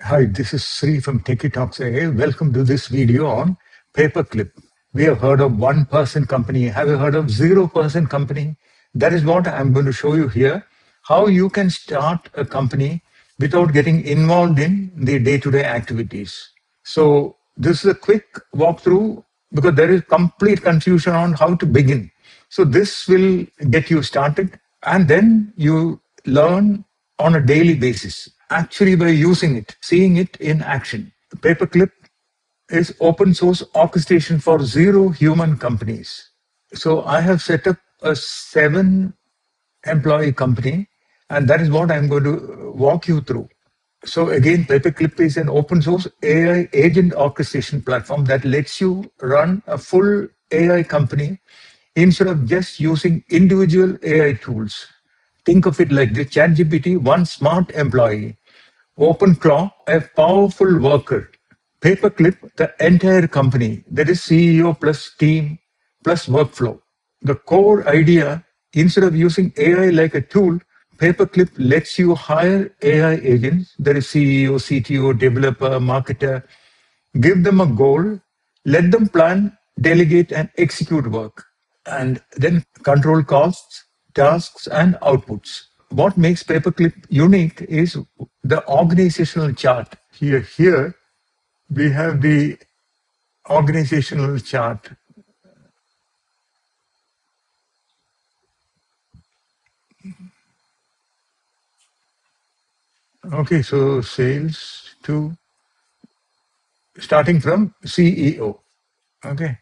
Hi, this is Sree from TechieTalksAI. Welcome to this video on Paperclip. We have heard of 1% company. Have you heard of 0% company? That is what I'm going to show you here. How you can start a company without getting involved in the day-to-day activities. So this is a quick walkthrough because there is complete confusion on how to begin. So this will get you started and then you learn on a daily basis, actually by using it, seeing it in action. Paperclip is open source orchestration for zero human companies. So I have set up a 7-employee company, and that is what I'm going to walk you through. So again, Paperclip is an open source AI agent orchestration platform that lets you run a full AI company instead of just using individual AI tools. Think of it like the ChatGPT, one smart employee, OpenClaw, a powerful worker, Paperclip, the entire company, that is CEO plus team plus workflow. The core idea, instead of using AI like a tool, Paperclip lets you hire AI agents, that is CEO, CTO, developer, marketer, give them a goal, let them plan, delegate, and execute work, and then control costs, tasks, and outputs. What makes Paperclip unique is the organizational chart. Here we have the organizational chart. Okay, so sales to starting from CEO. Okay,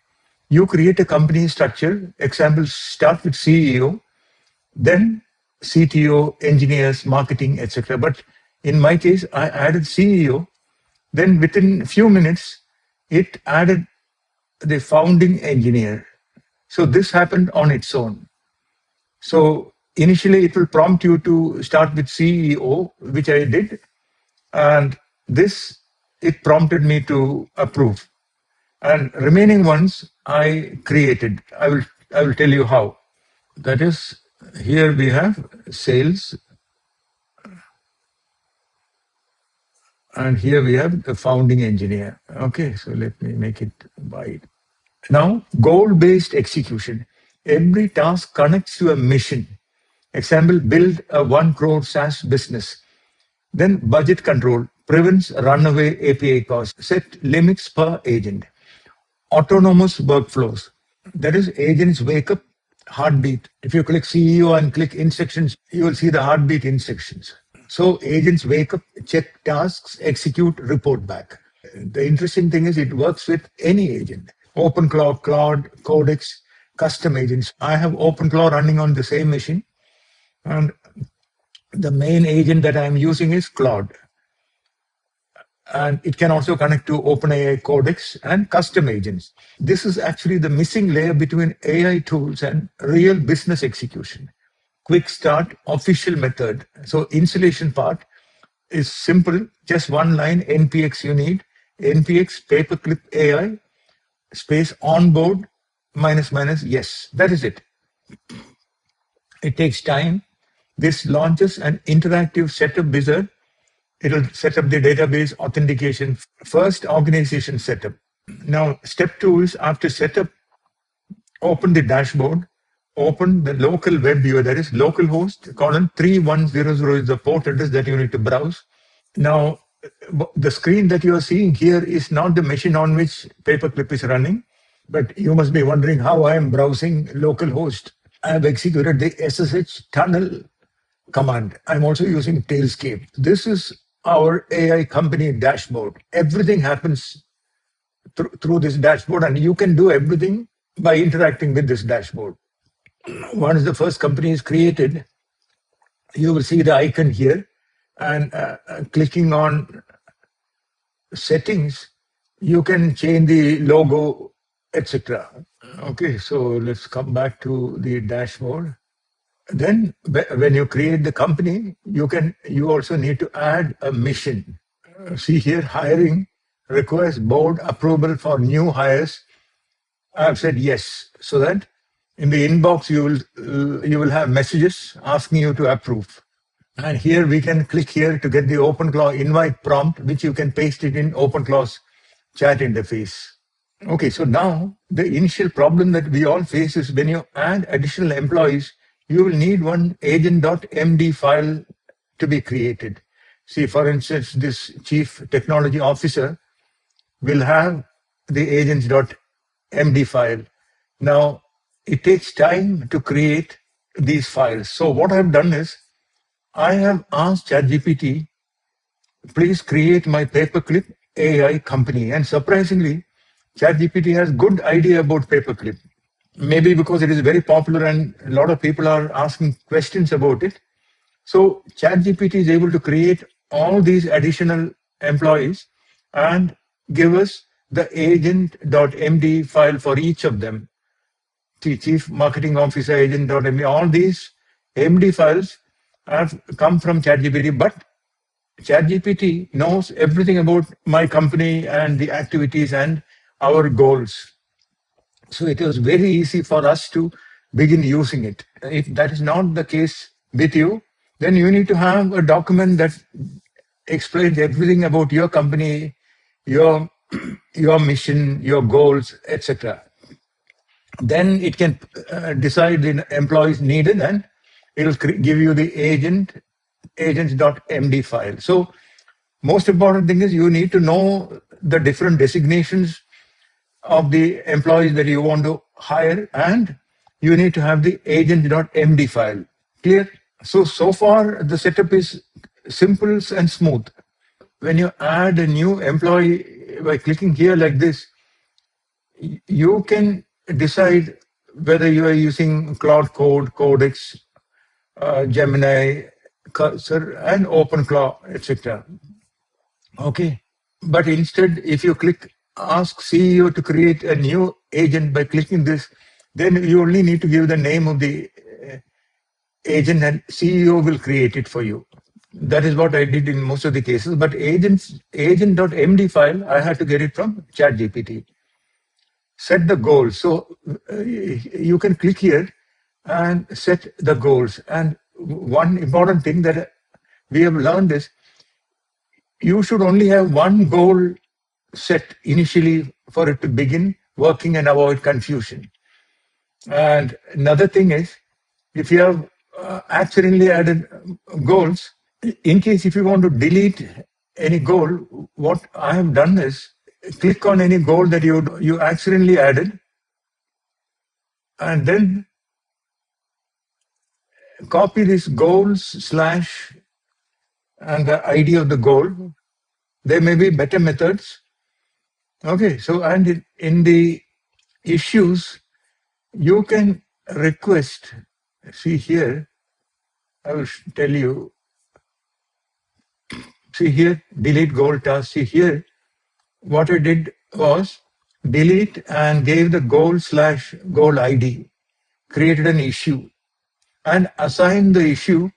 you create a company structure. Example, start with CEO, then CTO, engineers, marketing, etc. But in my case, I added CEO. Then within a few minutes, it added the founding engineer. So this happened on its own. So initially, it will prompt you to start with CEO, which I did, and this it prompted me to approve. And remaining ones I created. I will tell you how. That is, here we have sales, and here we have the founding engineer. Okay, so let me make it wide. Now, goal-based execution. Every task connects to a mission. Example, build a 1 crore SaaS business. Then budget control prevents runaway API costs. Set limits per agent. Autonomous workflows. That is, agents wake up, heartbeat. If you click CEO and click instructions, you will see the heartbeat instructions. So agents wake up, check tasks, execute, report back. The interesting thing is it works with any agent. OpenClaw, Claude, Codex, custom agents. I have OpenClaw running on the same machine, and the main agent that I'm using is Claude. And it can also connect to OpenAI Codex and custom agents. This is actually the missing layer between AI tools and real business execution. Quick start, official method. So installation part is simple, just one line, NPX you need, NPX Paperclip AI, space onboard, minus, yes, that is it. It takes time. This launches an interactive setup wizard. It'll set up the database authentication, first organization setup. Now, step 2 is after setup, open the dashboard, open the local web viewer, that is localhost, colon 3100 is the port address that you need to browse. Now, the screen that you are seeing here is not the machine on which Paperclip is running, but you must be wondering how I am browsing localhost. I have executed the SSH tunnel command. I'm also using Tailscape. This is our AI company dashboard. Everything happens through this dashboard, and you can do everything by interacting with this dashboard. Once the first company is created, you will see the icon here, and clicking on settings, you can change the logo, etc. Okay, so let's come back to the dashboard. Then when you create the company, you also need to add a mission. See here, hiring requires board approval for new hires. I've said yes, so that in the inbox you will have messages asking you to approve. And here we can click here to get the OpenClaw invite prompt, which you can paste it in OpenClaw's chat interface. Okay, so now the initial problem that we all face is when you add additional employees, you will need one agent.md file to be created. See, for instance, this chief technology officer will have the agents.md file. Now, it takes time to create these files. So what I've done is I have asked ChatGPT, please create my Paperclip AI company. And surprisingly, ChatGPT has good idea about Paperclip. Maybe because it is very popular and a lot of people are asking questions about it. So ChatGPT is able to create all these additional employees and give us the agent.md file for each of them. Chief Marketing Officer, agent.md, all these MD files have come from ChatGPT, but ChatGPT knows everything about my company and the activities and our goals. So it was very easy for us to begin using it. If that is not the case with you, then you need to have a document that explains everything about your company, your mission, your goals, etc. Then it can decide the employees needed and it'll give you the agents.md file. So most important thing is you need to know the different designations of the employees that you want to hire, and you need to have the agent.md file. Clear? So far the setup is simple and smooth. When you add a new employee by clicking here like this, you can decide whether you are using Cloud Code, Codex, Gemini, Cursor, and OpenClaw, etc. Okay. But instead, if you click Ask CEO to create a new agent by clicking this, then you only need to give the name of the agent and CEO will create it for you. That is what I did in most of the cases. But agent.md file, I had to get it from ChatGPT. Set the goals. So you can click here and set the goals. And one important thing that we have learned is you should only have one goal set initially for it to begin working and avoid confusion. And another thing is, if you have accidentally added goals, in case if you want to delete any goal, what I have done is click on any goal that you accidentally added, and then copy this goals slash and the ID of the goal. There may be better methods. Okay, so and in the issues, you can request, see here, I will tell you, see here, delete goal task. See here, what I did was delete and gave the goal slash goal ID, created an issue, and assigned the issue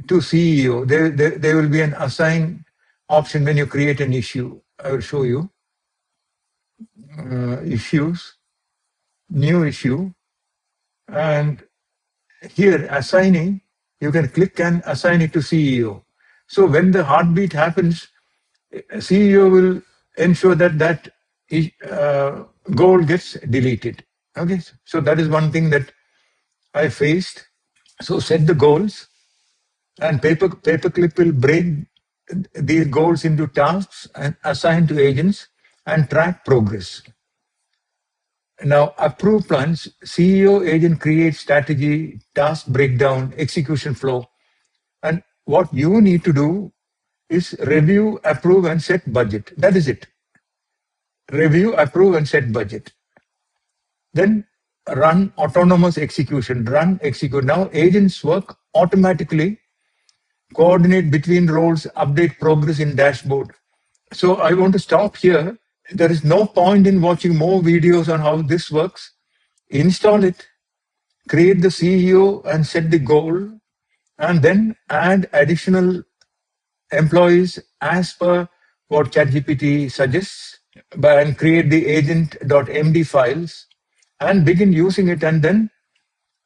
to CEO. There will be an assign option when you create an issue. I will show you. Issues, new issue, and here assigning, you can click and assign it to CEO. So when the heartbeat happens, CEO will ensure that goal gets deleted. Okay, so that is one thing that I faced. So set the goals, and Paperclip will break these goals into tasks and assign to agents and track progress. Now, approve plans, CEO agent creates strategy, task breakdown, execution flow. And what you need to do is review, approve, and set budget. That is it. Review, approve, and set budget. Then run autonomous execution, run, execute. Now, agents work automatically, coordinate between roles, update progress in dashboard. So I want to stop here. There is no point in watching more videos on how this works. Install it, create the CEO and set the goal, and then add additional employees as per what ChatGPT suggests, and create the agent.md files and begin using it. And then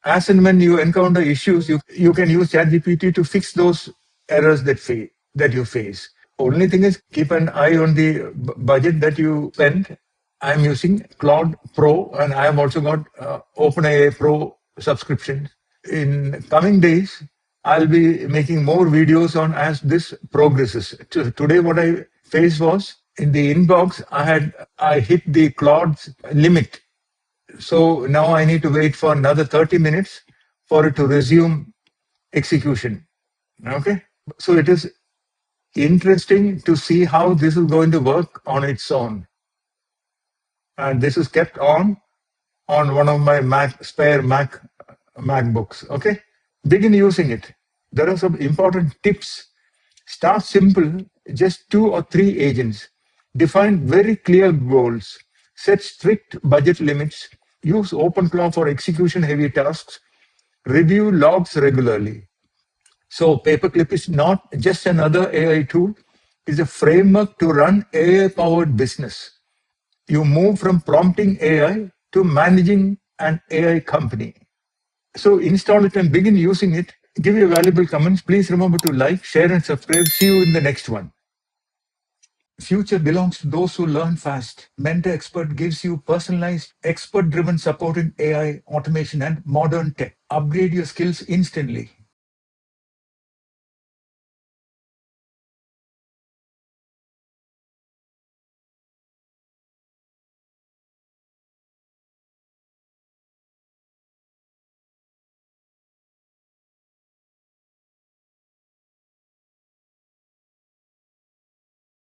as and when you encounter issues, you can use ChatGPT to fix those errors that you face. Only thing is keep an eye on the budget that you spend. I'm using Claude Pro, and I have also got OpenAI Pro subscription. In coming days, I'll be making more videos on as this progresses. Today, what I faced was in the inbox, I hit the Claude's limit. So now I need to wait for another 30 minutes for it to resume execution. Okay. So it is interesting to see how this is going to work on its own. And this is kept on one of my spare MacBooks. Okay. Begin using it. There are some important tips. Start simple, just 2 or 3 agents. Define very clear goals. Set strict budget limits. Use OpenClaw for execution heavy tasks. Review logs regularly. So Paperclip is not just another AI tool. It's a framework to run AI-powered business. You move from prompting AI to managing an AI company. So install it and begin using it. Give your valuable comments. Please remember to like, share, and subscribe. See you in the next one. Future belongs to those who learn fast. Mentor Expert gives you personalized, expert-driven support in AI, automation, and modern tech. Upgrade your skills instantly.